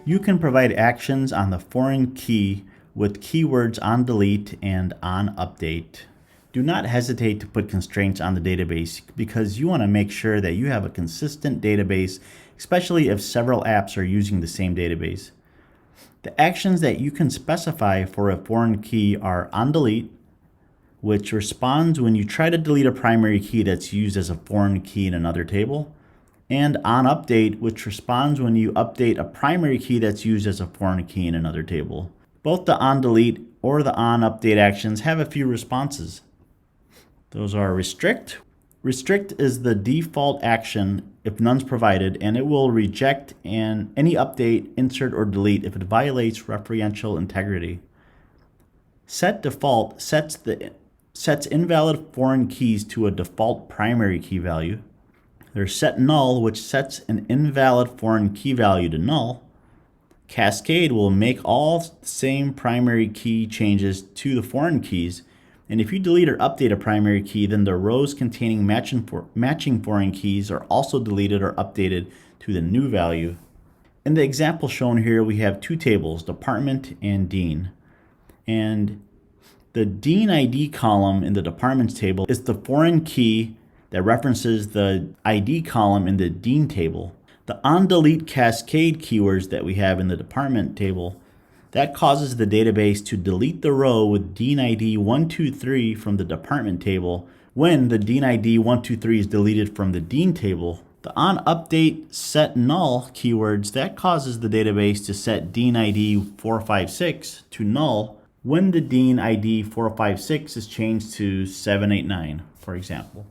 You can provide actions on the foreign key with keywords on delete and on update. Do not hesitate to put constraints on the database because you want to make sure that you have a consistent database, especially if several apps are using the same database. The actions that you can specify for a foreign key are on delete, which responds when you try to delete a primary key that's used as a foreign key in another table, and on update, which responds when you update a primary key that's used as a foreign key in another table. Both the on delete or the on update actions have a few responses. Those are restrict. Restrict is the default action if none's provided, and it will reject any update, insert, or delete if it violates referential integrity. Set default sets invalid foreign keys to a default primary key value. There's set null, which sets an invalid foreign key value to null. Cascade will make all the same primary key changes to the foreign keys. And if you delete or update a primary key, then the rows containing matching foreign keys are also deleted or updated to the new value. In the example shown here, we have two tables, department and dean. And the dean ID column in the departments table is the foreign key that references the ID column in the dean table. The on delete cascade keywords that we have in the department table, that causes the database to delete the row with dean ID 123 from the department table when the dean ID 123 is deleted from the dean table. The on update set null keywords, that causes the database to set dean ID 456 to null when the dean ID 456 is changed to 789, for example.